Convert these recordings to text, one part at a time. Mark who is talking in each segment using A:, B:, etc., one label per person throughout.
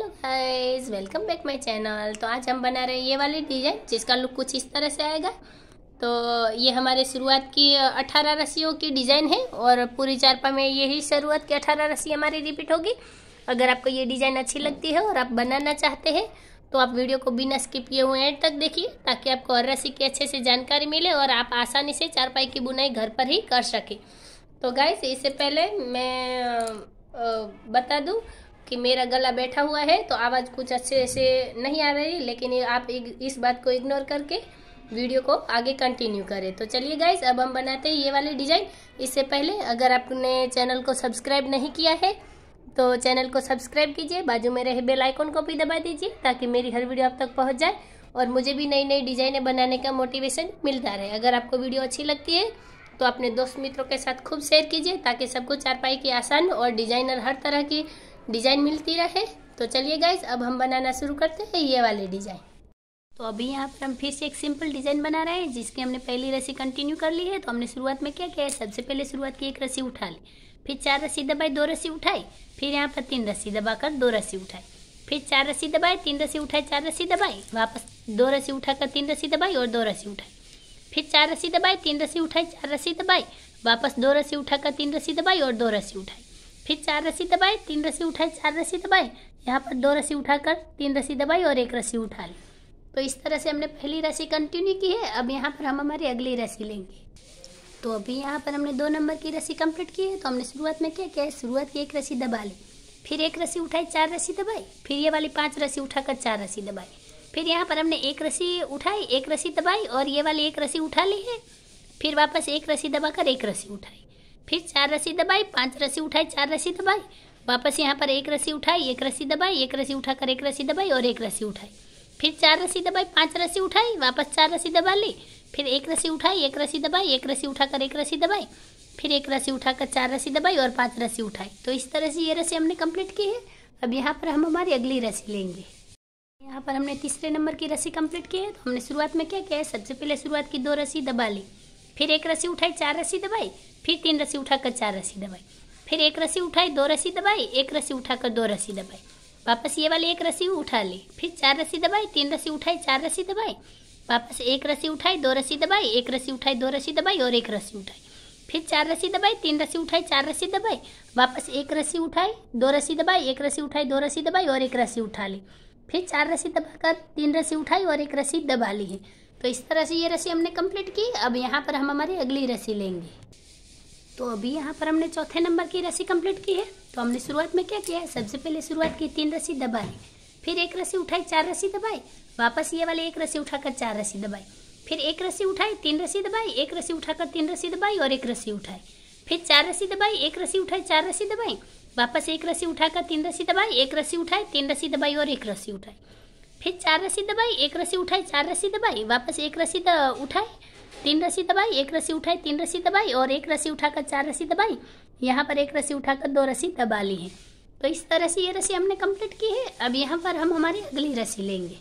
A: Hello guys, welcome back my channel. तो आज हम बना रहे हैं ये वाली डिज़ाइन जिसका लुक कुछ इस तरह से आएगा। तो ये हमारे शुरुआत की 18 रस्सियों की डिज़ाइन है और पूरी चारपा में यही शुरुआत की 18 रस्सी हमारी रिपीट होगी। अगर आपको ये डिज़ाइन अच्छी लगती है और आप बनाना चाहते हैं तो आप वीडियो को बिना स्किप किए हुए एंड तक देखिए, ताकि आपको हर रस्सी की अच्छे से जानकारी मिले और आप आसानी से चारपाई की बुनाई घर पर ही कर सकें। तो गाइस, इससे पहले मैं बता दूं कि मेरा गला बैठा हुआ है तो आवाज़ कुछ अच्छे से नहीं आ रही, लेकिन आप इस बात को इग्नोर करके वीडियो को आगे कंटिन्यू करें। तो चलिए गाइस, अब हम बनाते हैं ये वाली डिज़ाइन। इससे पहले अगर आपने चैनल को सब्सक्राइब नहीं किया है तो चैनल को सब्सक्राइब कीजिए, बाजू में रहे बेल आइकन को भी दबा दीजिए ताकि मेरी हर वीडियो आप तक पहुंच जाए और मुझे भी नई नई डिज़ाइनें बनाने का मोटिवेशन मिलता रहे। अगर आपको वीडियो अच्छी लगती है तो अपने दोस्त मित्रों के साथ खूब शेयर कीजिए ताकि सबको चारपाई की आसान और डिजाइनर हर तरह की डिजाइन मिलती रहे। तो चलिए गाइस, अब हम बनाना शुरू करते हैं ये वाली डिजाइन। तो अभी यहाँ पर हम फिर से एक सिंपल डिजाइन बना रहे हैं जिसकी हमने पहली रस्सी कंटिन्यू कर ली है। तो हमने शुरुआत में क्या किया है, सबसे पहले शुरुआत की एक रस्सी उठा ली, फिर 4 रस्सी दबाई, 2 रस्सी उठाई, फिर यहाँ पर 3 रस्सी दबाकर 2 रस्सी उठाई, फिर 4 रस्सी दबाई, 3 रस्सी उठाई, 4 रस्सी दबाई, वापस 2 रस्सी उठाकर 3 रस्सी दबाई और 2 रस्सी उठाई, फिर 4 रस्सी दबाई, 3 रस्सी उठाई, 4 रस्सी दबाई, वापस 2 रस्सी उठाकर 3 रस्सी दबाई और 2 रस्सी उठाई, फिर 4 रस्सी दबाई, 3 रस्सी उठाई, 4 रस्सी दबाई, यहाँ पर 2 रस्सी उठाकर 3 रस्सी दबाई और 1 रस्सी उठा ली। तो इस तरह से हमने पहली रस्सी कंटिन्यू की है। अब यहाँ पर हम हमारी अगली रस्सी लेंगे। तो अभी यहाँ पर हमने 2 नंबर की रस्सी कंप्लीट की है। तो हमने शुरुआत में क्या किया है, शुरुआत की एक रस्सी दबा ली, फिर 1 रस्सी उठाई, 4 रस्सी दबाई, फिर ये वाली 5 रस्सी उठाकर 4 रस्सी दबाई, फिर यहाँ पर हमने 1 रस्सी उठाई, 1 रस्सी दबाई और ये वाली 1 रस्सी उठा ली है, फिर वापस 1 रस्सी दबाकर 1 रस्सी उठाई, फिर 4 रस्सी दबाई, 5 रस्सी उठाई, 4 रस्सी दबाई, वापस यहाँ पर 1 रस्सी उठाई, 1 रस्सी दबाई, 1 रस्सी उठाकर 1 रस्सी दबाई और 1 रस्सी उठाई, फिर 4 रस्सी दबाई, 5 रस्सी उठाई, वापस 4 रस्सी दबा ली, फिर 1 रस्सी उठाई, 1 रस्सी दबाई, 1 रस्सी उठाकर 1 रस्सी दबाई, फिर 1 रस्सी उठाकर 4 रस्सी दबाई और 5 रस्सी उठाई। तो इस तरह से ये रस्सी हमने कंप्लीट की है। अब यहाँ पर हम हमारी अगली रस्सी लेंगे। यहाँ पर हमने तीसरे नंबर की रस्सी कंप्लीट की है। तो हमने शुरुआत में क्या किया है, सबसे पहले शुरुआत की 2 रस्सी दबा ली, फिर 1 रस्सी उठाई, 4 रस्सी दबाई, फिर 3 रस्सी उठाकर 4 रस्सी दबाई, फिर 1 रस्सी उठाई, 2 रस्सी दबाई, 1 रस्सी उठाकर 2 रस्सी दबाई, वापस ये वाली 1 रस्सी उठा ली, फिर 4 रस्सी दबाई, 3 रस्सी उठाई, 4 रस्सी दबाई, वापस 1 रस्सी उठाई, 2 रस्सी दबाई, 1 रस्सी उठाई, 2 रस्सी दबाई और 1 रस्सी उठाई, फिर 4 रस्सी दबाई, 3 रस्सी उठाई, 4 रस्सी दबाई, वापस 1 रस्सी उठाई, 2 रस्सी दबाई, 1 रस्सी उठाई, 2 रस्सी दबाई और 1 रस्सी उठा ली, फिर 4 रस्सी दबाकर 3 रस्सी उठाई और 1 रस्सी दबा ली है। तो इस तरह से ये रस्सी हमने कंप्लीट की। अब यहाँ पर हम हमारी अगली रस्सी लेंगे। तो अभी यहाँ पर हमने चौथे नंबर की रस्सी कंप्लीट की है। तो हमने शुरुआत में क्या किया है, सबसे पहले शुरुआत की 3 रस्सी दबाई, फिर 1 रस्सी उठाई, 4 रस्सी दबाई, वापस ये वाले 1 रस्सी उठाकर 4 रस्सी दबाई, फिर 1 रस्सी उठाई, 3 रस्सी दबाई, 1 रस्सी उठाकर 3 रस्सी दबाई और 1 रस्सी उठाई, फिर 4 रस्सी दबाई, 1 रस्सी उठाई, 4 रस्सी दबाई, वापस 1 रस्सी उठाकर 3 रस्सी दबाई, 1 रस्सी उठाई, 3 रस्सी दबाई और 1 रस्सी उठाई, फिर 4 रस्सी दबाई, 1 रस्सी उठाई, 4 रस्सी दबाई, वापस 1 रस्सी उठाई, 3 रस्सी दबाई, 1 रस्सी उठाई, 3 रस्सी दबाई और 1 रस्सी उठाकर 4 रस्सी दबाई, यहाँ पर 1 रस्सी उठाकर 2 रस्सी दबा ली है। तो इस तरह से ये रस्सी हमने कंप्लीट की है। अब यहाँ पर हम हमारी अगली रस्सी लेंगे।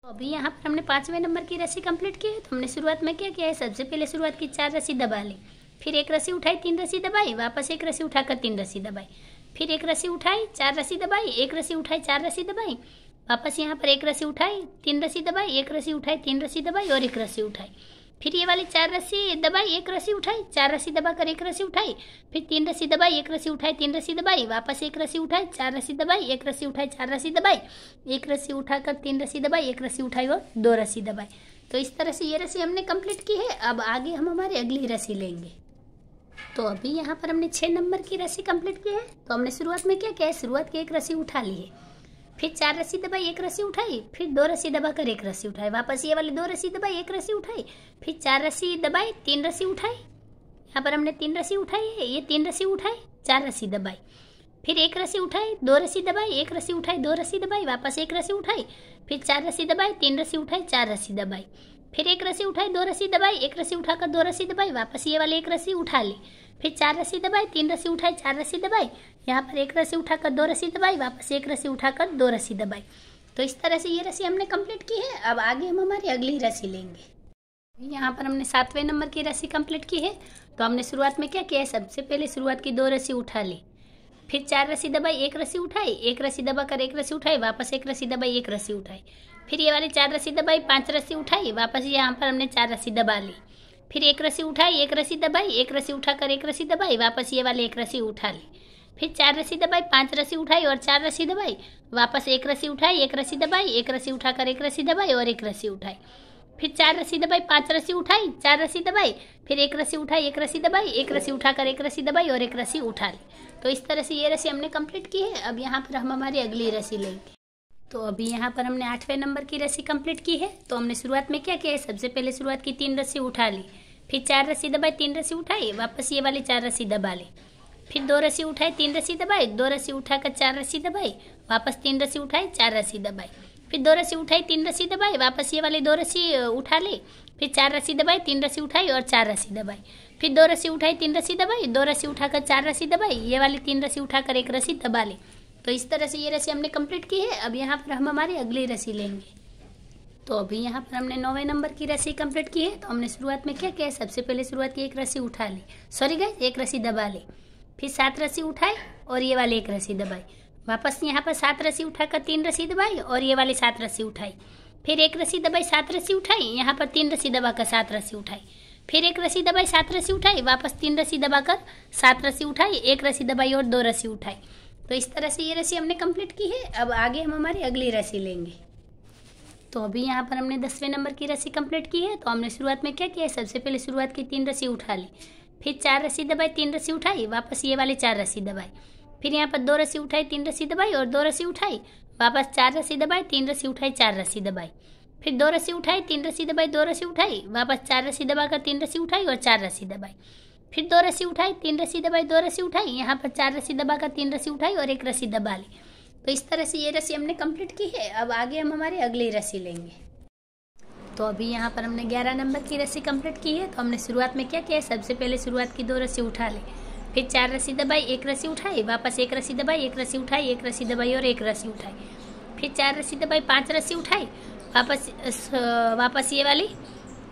A: तो अभी यहाँ पर हमने 5वें नंबर की रस्सी कंप्लीट की है। तो हमने शुरुआत में क्या किया है, सबसे पहले शुरुआत की 4 रस्सी दबा ली, फिर 1 रस्सी उठाई, 3 रस्सी दबाई, वापस 1 रस्सी उठाकर 3 रस्सी दबाई, फिर 1 रस्सी उठाई, 4 रस्सी दबाई, 1 रस्सी उठाई, 4 रस्सी दबाई, वापस यहाँ पर 1 रस्सी उठाई, 3 रस्सी दबाई, 1 रस्सी उठाई, 3 रस्सी दबाई और 1 रस्सी उठाई, फिर ये वाली 4 रस्सी दबाई, 1 रस्सी उठाई, 4 रस्सी दबाकर 1 रस्सी उठाई, फिर 3 रस्सी दबाई, 1 रस्सी उठाई, 3 रस्सी दबाई, वापस 1 रस्सी उठाई, 4 रस्सी दबाई, 1 रस्सी उठाई, 4 रस्सी दबाई, 1 रस्सी उठाकर 3 रस्सी दबाई, 1 रस्सी उठाई और 2 रस्सी दबाई। तो इस तरह से ये रस्सी हमने कंप्लीट की है। अब आगे हम हमारी अगली रस्सी लेंगे। तो अभी यहाँ पर हमने 6 नंबर की रस्सी कंप्लीट की है। तो हमने शुरुआत में क्या किया है, शुरुआत की 1 रस्सी उठा ली है, फिर 4 रस्सी दबाई, 1 रस्सी उठाई, फिर 2 रस्सी दबाकर 1 रस्सी उठाई, वापस ये वाली 2 रस्सी दबाई, 1 रस्सी उठाई, फिर 4 रस्सी दबाई, 3 रस्सी उठाई, यहाँ पर हमने 3 रस्सी उठाई है, ये 3 रस्सी उठाई, 4 रस्सी दबाई, फिर 1 रस्सी उठाई, 2 रस्सी दबाई, 1 रस्सी उठाई, 2 रस्सी दबाई, वापस 1 रस्सी उठाई, फिर 4 रस्सी दबाई, 3 रस्सी उठाई, 4 रस्सी दबाई, फिर 1 रस्सी उठाई, 2 रस्सी दबाई, 1 रस्सी उठाकर 2 रस्सी दबाई, वापस ये वाले 1 रस्सी उठा ली, फिर 4 रस्सी दबाई, 3 रस्सी उठाई, 4 रस्सी दबाई, यहाँ पर 1 रस्सी उठाकर 2 रस्सी दबाई, वापस 1 रस्सी उठाकर 2 रस्सी दबाई। तो इस तरह से ये रस्सी हमने कंप्लीट की है। अब आगे हम हमारी अगली रस्सी लेंगे। यहाँ पर हमने 7वें नंबर की रस्सी कंप्लीट की है। तो हमने शुरुआत में क्या किया है, सबसे पहले शुरुआत की 2 रस्सी उठा ली, फिर 4 रस्सी दबाई, एक रस्सी उठाई, एक रस्सी दबाकर एक रस्सी उठाई, वापस एक रस्सी दबाई, एक रस्सी उठाई। फिर ये वाली 4 रस्सी दबाई, 5 रस्सी उठाई, वापस यहाँ पर हमने 4 रस्सी दबा ली। फिर एक रस्सी उठाई, एक रस्सी दबाई, एक रस्सी उठाकर एक रस्सी दबाई, वापस ये वाली एक रस्सी उठा ली। फिर 4 रस्सी दबाई, 5 रस्सी उठाई और 4 रस्सी दबाई, वापस एक रस्सी उठाई, एक रस्सी दबाई, एक रस्सी उठाकर एक रस्सी दबाई और एक रस्सी उठाई। फिर 4 रस्सी दबाई, 5 रस्सी उठाई, 4 रस्सी दबाई, फिर एक रस्सी उठाई, एक रस्सी दबाई, एक रस्सी उठाकर एक रस्सी दबाई और एक रस्सी उठा ली। तो इस तरह से ये रस्सी हमने कंप्लीट की है। अब यहाँ पर हम हमारी अगली रस्सी लेंगे। तो अभी यहाँ पर हमने 8वें नंबर की रस्सी कंप्लीट की है। तो हमने शुरुआत में क्या किया है, सबसे पहले शुरुआत की 3 रस्सी उठा ली, फिर 4 रस्सी दबाई, 3 रस्सी उठाई, वापस ये वाली 4 रस्सी दबा ली। फिर 2 रस्सी उठाई, 3 रस्सी दबाई, 2 रस्सी उठाकर 4 रस्सी दबाई, वापस 3 रस्सी उठाई, 4 रस्सी दबाई। फिर 2 रस्सी उठाई, 3 रस्सी दबाई, वापस ये वाली 2 रस्सी उठा ली। फिर 4 रस्सी दबाई, 3 रस्सी उठाई और 4 रस्सी दबाई। फिर 2 रस्सी उठाई, 3 रस्सी दबाई, 2 रस्सी उठाकर 4 रस्सी दबाई, ये वाली 3 रस्सी उठाकर एक रस्सी दबा ली। तो इस तरह से ये रस्सी हमने कंप्लीट की है। अब यहाँ पर हम हमारी अगली रस्सी लेंगे। तो अभी यहाँ पर हमने 9वें नंबर की रस्सी कंप्लीट की है। तो हमने शुरुआत में क्या किया, सबसे पहले शुरुआत की एक रस्सी उठा ली, सॉरी गाइस, एक रस्सी दबा ली। फिर 7 रस्सी उठाई और ये वाली एक रस्सी दबाई, वापस यहाँ पर 7 रस्सी उठाकर 3 रस्सी दबाई और ये वाली 7 रस्सी उठाई। फिर एक रस्सी दबाई, 7 रस्सी उठाई, यहाँ पर 3 रस्सी दबाकर 7 रस्सी उठाई। फिर एक रस्सी दबाई, 7 रस्सी उठाई, वापस 3 रस्सी दबाकर 7 रस्सी उठाई, एक रस्सी दबाई और 2 रस्सी उठाई। तो इस तरह से ये रस्सी हमने कंप्लीट की है। अब आगे हम हमारी अगली रस्सी लेंगे। तो अभी यहाँ पर हमने 10वें नंबर की रस्सी कंप्लीट की है। तो हमने शुरुआत में क्या किया, सबसे पहले शुरुआत की 3 रस्सी उठा ली, फिर 4 रस्सी दबाई, 3 रस्सी उठाई, वापस ये वाली 4 रस्सी दबाई। फिर यहाँ पर 2 रस्सी उठाई, 3 रस्सी दबाई और 2 रस्सी उठाई, वापस 4 रस्सी दबाई, 3 रस्सी उठाई, 4 रस्सी दबाई। फिर 2 रस्सी उठाई, 3 रस्सी दबाई, 2 रस्सी उठाई, वापस 4 रस्सी दबाकर 3 रस्सी उठाई और 4 रस्सी दबाई। फिर 2 रस्सी उठाई, 3 रस्सी दबाई, 2 रस्सी उठाई, यहाँ पर 4 रस्सी दबाकर 3 रस्सी उठाई और एक रस्सी दबा ली। तो इस तरह से ये रस्सी हमने कंप्लीट की है। अब आगे हम हमारी अगली रस्सी लेंगे। तो अभी यहाँ पर हमने 11 नंबर की रस्सी कंप्लीट की है। तो हमने शुरुआत में क्या किया, सबसे पहले शुरुआत की 2 रस्सी उठा ली, फिर 4 रस्सी दबाई, एक रस्सी उठाई, वापस एक रस्सी दबाई, एक रस्सी उठाई, एक रस्सी दबाई और एक रस्सी उठाई। फिर 4 रस्सी दबाई, 5 रस्सी उठाई, वापस ये वाली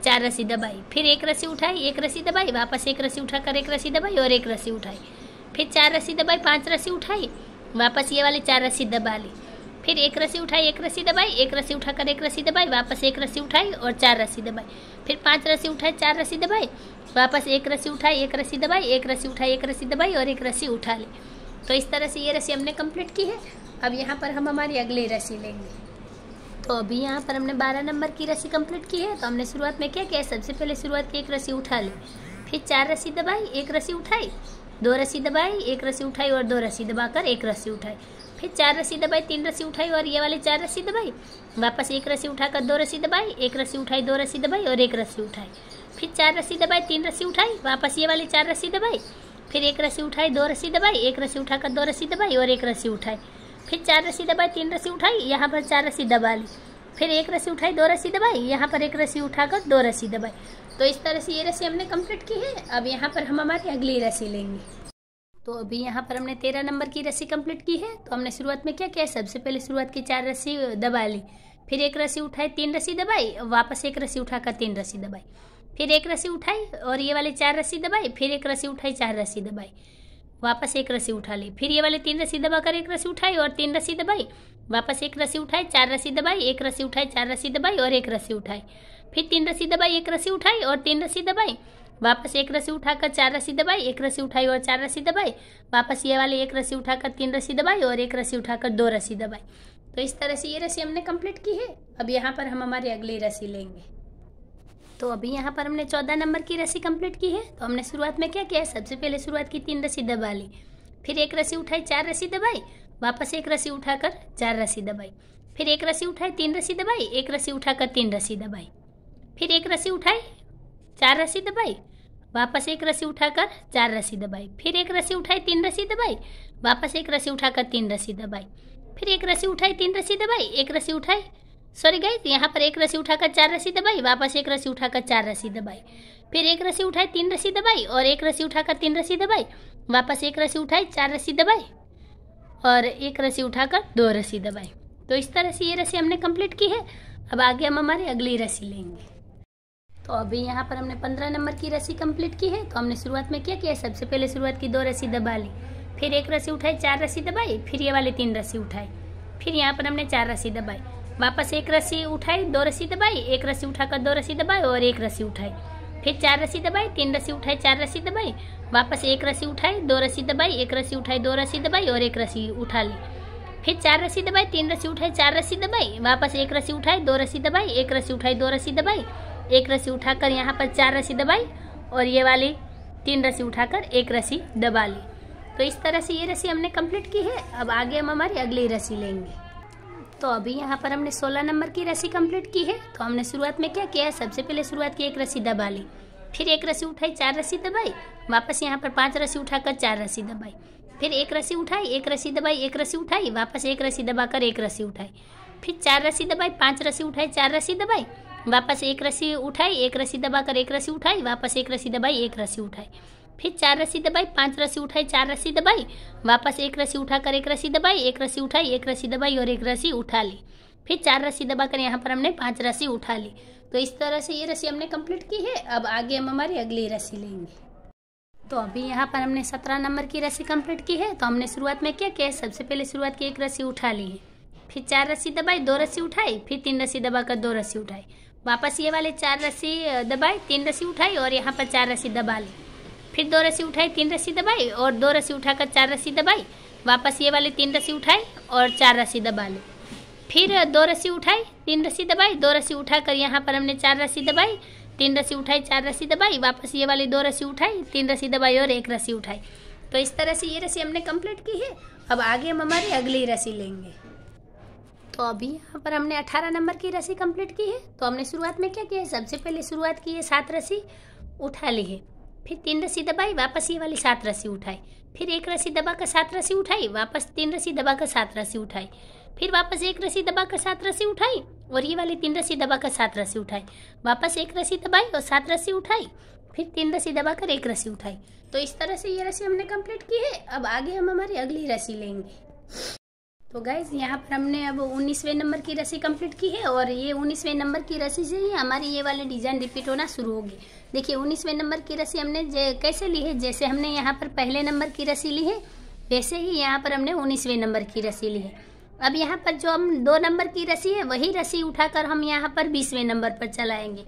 A: 4 रस्सी दबाई। फिर एक रस्सी उठाई, एक रस्सी दबाई, वापस एक रस्सी उठाकर एक रस्सी दबाई और एक रस्सी उठाई। फिर 4 रस्सी दबाई, 5 रस्सी उठाई, वापस ये वाली 4 रस्सी दबा ली। फिर एक रस्सी उठाई, एक रस्सी दबाई, एक रस्सी उठाकर एक रस्सी दबाई, वापस एक रस्सी उठाई और 4 रस्सी दबाई। फिर 5 रस्सी उठाई, 4 रस्सी दबाई, वापस एक रस्सी उठाई, एक रस्सी दबाई, एक रस्सी उठाई, एक रस्सी दबाई और एक रस्सी उठा ली। तो इस तरह से ये रस्सी हमने कंप्लीट की है। अब यहाँ पर हम हमारी अगली रस्सी लेंगे। तो अभी यहाँ पर हमने 12 नंबर की रस्सी कंप्लीट की है। तो हमने शुरुआत में क्या किया, सबसे पहले शुरुआत की एक रस्सी उठा ली, फिर 4 रस्सी दबाई, एक रस्सी उठाई, 2 रस्सी दबाई, एक रस्सी उठाई और 2 रस्सी दबाकर एक रस्सी उठाई। फिर 4 रस्सी दबाई, 3 रस्सी उठाई और ये वाली 4 रस्सी दबाई, वापस एक रस्सी उठाकर 2 रस्सी दबाई, एक रस्सी उठाई, 2 रस्सी दबाई और एक रस्सी उठाई। फिर 4 रस्सी दबाई, 3 रस्सी उठाई, वापस ये वाली 4 रस्सी दबाई, फिर एक रस्सी उठाई, 2 रस्सी दबाई, एक रस्सी उठाकर 2 रस्सी दबाई और एक रस्सी उठाई। फिर 4 रस्सी दबाई, 3 रस्सी उठाई, यहाँ पर 4 रस्सी दबा ली। फिर एक रस्सी उठाई, 2 रस्सी दबाई, यहाँ पर एक रस्सी उठाकर 2 रस्सी दबाई। तो इस तरह से ये रस्सी हमने कंप्लीट की है। अब यहाँ पर हम हमारी अगली रस्सी लेंगे। तो अभी यहाँ पर हमने 13 नंबर की रस्सी कंप्लीट की है। तो हमने शुरुआत में क्या किया, सबसे पहले शुरुआत की 4 रस्सी दबा ली, फिर एक रस्सी उठाई, 3 रस्सी दबाई, वापस एक रस्सी उठाकर 3 रस्सी दबाई। फिर एक रस्सी उठाई और ये वाली 4 रस्सी दबाई, फिर एक रस्सी उठाई, 4 रस्सी दबाई, वापस एक रस्सी उठा ली। फिर ये वाली 3 रस्सी दबाकर एक रस्सी उठाई और 3 रस्सी दबाई, वापस एक रस्सी उठाई, 4 रस्सी दबाई, एक रस्सी उठाई, 4 रस्सी दबाई और एक रस्सी उठाई। फिर 3 रस्सी दबाई, एक रस्सी उठाई और 3 रस्सी दबाई, वापस एक रस्सी उठाकर 4 रस्सी दबाई, एक रस्सी उठाई और 4 रस्सी दबाई, वापस ये वाली एक रस्सी उठाकर 3 रस्सी दबाई और एक रस्सी उठाकर 2 रस्सी दबाई। तो इस तरह से ये रस्सी हमने कंप्लीट की है। अब यहाँ पर हम हमारी अगली रस्सी लेंगे। तो अभी यहाँ पर हमने 14 नंबर की रस्सी कंप्लीट की है। तो हमने शुरुआत में क्या किया, सबसे पहले शुरुआत की 3 रस्सी दबा ली, फिर एक रस्सी उठाई, 4 रस्सी दबाई, वापस एक रस्सी उठाकर 4 रस्सी दबाई। फिर एक रस्सी उठाई, 3 रस्सी दबाई, एक रस्सी उठाकर 3 रस्सी दबाई। फिर एक रस्सी उठाई, 4 रस्सी दबाई, वापस एक रस्सी उठाकर 4 रस्सी दबाई। फिर एक रस्सी उठाई, 3 रस्सी दबाई, वापस एक रस्सी उठाकर 3 रस्सी दबाई। फिर एक रस्सी उठाई, 3 रस्सी दबाई, एक रस्सी उठाई, सॉरी गाइस, यहाँ पर एक रस्सी उठाकर 4 रस्सी दबाई, वापस एक रस्सी उठाकर 4 रस्सी दबाई। फिर एक रस्सी उठाई, 3 रस्सी दबाई और एक रस्सी उठाकर 3 रस्सी दबाई, वापस एक रस्सी उठाई, 4 रस्सी दबाई और एक रस्सी उठाकर 2 रस्सी दबाई। तो इस तरह से ये रस्सी हमने कंप्लीट की है। अब आगे हम हमारी अगली रस्सी लेंगे। तो अभी यहाँ पर हमने 15 नंबर की रस्सी कंप्लीट की है। तो हमने शुरुआत में क्या किया, सबसे पहले शुरुआत की 2 रस्सी दबा ली, फिर एक रस्सी उठाई, 4 रस्सी दबाई, फिर ये वाली 3 रस्सी उठाई, फिर यहाँ पर हमने 4 रस्सी दबाई, वापस एक रस्सी उठाई, 2 रस्सी दबाई, एक रस्सी उठाकर 2 रस्सी दबाई और एक रस्सी उठाई, फिर 4 रस्सी दबाई, 3 रस्सी उठाई, 4 रस्सी दबाई, वापस एक रस्सी उठाई, 2 रस्सी दबाई, एक रस्सी उठाई, 2 रस्सी दबाई और एक रस्सी उठा ली, फिर 4 रस्सी दबाई, 3 रस्सी उठाई, 4 रस्सी दबाई, वापस एक रस्सी उठाई, 2 रस्सी दबाई, एक रस्सी उठाई, 2 रस्सी दबाई, एक रस्सी उठाकर यहाँ पर 4 रस्सी दबाई और ये वाली 3 रस्सी उठाकर एक रस्सी दबा ली। तो इस तरह से ये रस्सी हमने कंप्लीट की है। अब आगे हम हमारी अगली रस्सी लेंगे। तो अभी यहाँ पर हमने 16 नंबर की रस्सी कंप्लीट की है। तो हमने शुरुआत में क्या किया है, सबसे पहले शुरुआत की एक रस्सी दबा ली, फिर एक रस्सी उठाई, 4 रस्सी दबाई, वापस यहाँ पर 5 रस्सी उठाकर 4 रस्सी दबाई, फिर एक रस्सी उठाई, एक रस्सी दबाई, एक रस्सी उठाई, वापस एक रस्सी दबाकर एक रस्सी उठाई, फिर 4 रस्सी दबाई, 5 रस्सी उठाई, 4 रस्सी दबाई, वापस एक रस्सी उठाई, एक रस्सी दबाकर एक रस्सी उठाई, वापस एक रस्सी दबाई, एक रस्सी उठाई, फिर 4 रस्सी दबाई, 5 रस्सी उठाई, 4 रस्सी दबाई, वापस एक रस्सी उठाकर एक रस्सी दबाई, एक रस्सी उठाई, एक रस्सी दबाई और एक रस्सी उठा ली, फिर 4 रस्सी दबाकर यहाँ पर हमने 5 रस्सी उठा ली। तो इस तरह से ये रस्सी हमने कंप्लीट की है। अब आगे हम हमारी अगली रस्सी लेंगे। तो अभी यहाँ पर हमने 17 नंबर की रस्सी कंप्लीट की है। तो हमने शुरुआत में क्या किया, सबसे पहले शुरुआत की एक रस्सी उठा ली है, फिर 4 रस्सी दबाई, 2 रस्सी उठाई, फिर 3 रस्सी दबाकर 2 रस्सी उठाई, वापस ये वाले 4 रस्सी दबाई, 3 रस्सी उठाई और यहाँ पर 4 रस्सी दबा ली, फिर 2 रस्सी उठाई, 3 रस्सी दबाई और 2 रस्सी उठाकर 4 रस्सी दबाई, वापस ये वाली 3 रस्सी उठाई और 4 रस्सी दबा ली, फिर 2 रस्सी उठाई, 3 रस्सी दबाई, 2 रस्सी उठाकर यहाँ पर हमने 4 रस्सी दबाई, 3 रस्सी उठाई, 4 रस्सी दबाई, वापस ये वाली 2 रस्सी उठाई, 3 रस्सी दबाई और एक रस्सी उठाई। तो इस तरह से ये रस्सी हमने कंप्लीट की है। अब आगे हम हमारी अगली रस्सी लेंगे। तो अभी यहाँ पर हमने 18 नंबर की रस्सी कंप्लीट की है। तो हमने शुरुआत में क्या किया है, सबसे पहले शुरुआत की है 7 रस्सी उठा ली है, फिर 3 रस्सी दबाई, वापस ये वाली 7 रस्सी उठाई, फिर एक रस्सी दबाकर 7 रस्सी उठाई, वापस 3 रस्सी दबाकर 7 रस्सी उठाई, फिर वापस एक रस्सी दबाकर 7 रस्सी उठाई और ये वाली 3 रस्सी दबाकर 7 रस्सी उठाई, वापस एक रस्सी दबाई और 7 रस्सी उठाई, फिर 3 रस्सी दबाकर एक रस्सी उठाई। तो इस तरह से ये रस्सी हमने कंप्लीट की है। अब आगे हम हमारी अगली रस्सी लेंगे। तो गाइज यहाँ पर हमने अब 19वें नंबर की रस्सी कंप्लीट की है और ये 19वें नंबर की रस्सी से ही हमारी ये वाली डिजाइन रिपीट होना शुरू होगी। देखिए 19वें नंबर की रस्सी हमने कैसे ली है, जैसे हमने यहाँ पर पहले नंबर की रस्सी ली है वैसे ही यहाँ पर हमने 19वें नंबर की रस्सी ली है। अब यहाँ पर जो हम 2 नंबर की रस्सी है वही रस्सी उठाकर हम यहाँ पर 20वें नंबर पर चलाएंगे।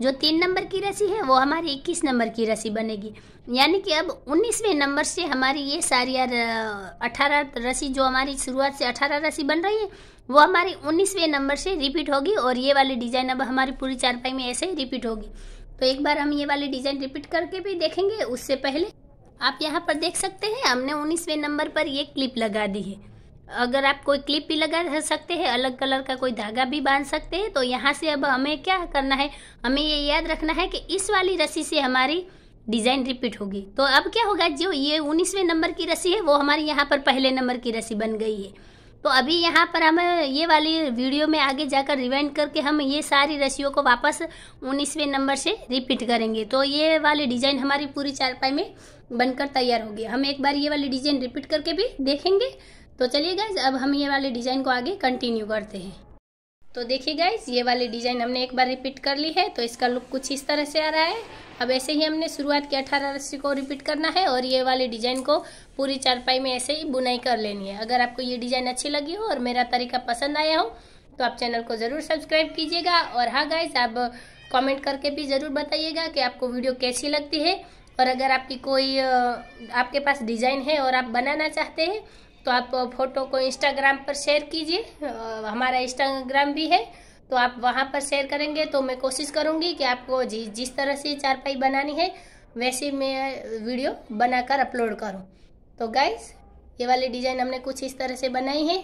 A: जो 3 नंबर की रस्सी है वो हमारी 21 नंबर की रस्सी बनेगी। यानी कि अब 19वें नंबर से हमारी ये सारी 18 रस्सी जो हमारी शुरुआत से 18 रस्सी बन रही है वो हमारी 19वें नंबर से रिपीट होगी और ये वाली डिज़ाइन अब हमारी पूरी चारपाई में ऐसे ही रिपीट होगी। तो एक बार हम ये वाली डिज़ाइन रिपीट करके भी देखेंगे। उससे पहले आप यहाँ पर देख सकते हैं हमने 19वें नंबर पर ये क्लिप लगा दी है। अगर आप कोई क्लिप भी लगा सकते हैं, अलग कलर का कोई धागा भी बांध सकते हैं। तो यहाँ से अब हमें क्या करना है, हमें ये याद रखना है कि इस वाली रस्सी से हमारी डिज़ाइन रिपीट होगी। तो अब क्या होगा, जो ये 19वें नंबर की रस्सी है वो हमारी यहाँ पर पहले नंबर की रस्सी बन गई है। तो अभी यहाँ पर हम ये वाली वीडियो में आगे जाकर रिवाइंड करके हम ये सारी रस्सियों को वापस 19वें नंबर से रिपीट करेंगे। तो ये वाली डिज़ाइन हमारी पूरी चारपाई में बनकर तैयार होगी। हम एक बार ये वाली डिज़ाइन रिपीट करके भी देखेंगे। तो चलिए गाइज अब हम ये वाले डिज़ाइन को आगे कंटिन्यू करते हैं। तो देखिए गाइज ये वाली डिज़ाइन हमने एक बार रिपीट कर ली है। तो इसका लुक कुछ इस तरह से आ रहा है। अब ऐसे ही हमने शुरुआत की 18 रस्सी को रिपीट करना है और ये वाली डिज़ाइन को पूरी चारपाई में ऐसे ही बुनाई कर लेनी है। अगर आपको ये डिज़ाइन अच्छी लगी हो और मेरा तरीका पसंद आया हो तो आप चैनल को ज़रूर सब्सक्राइब कीजिएगा। और हाँ गाइज आप कमेंट करके भी ज़रूर बताइएगा कि आपको वीडियो कैसी लगती है। और अगर आपकी कोई आपके पास डिज़ाइन है और आप बनाना चाहते हैं तो आप फोटो को इंस्टाग्राम पर शेयर कीजिए। हमारा इंस्टाग्राम भी है तो आप वहाँ पर शेयर करेंगे तो मैं कोशिश करूँगी कि आपको जिस तरह से चारपाई बनानी है वैसे मैं वीडियो बनाकर अपलोड करूँ। तो गाइस ये वाली डिज़ाइन हमने कुछ इस तरह से बनाई है।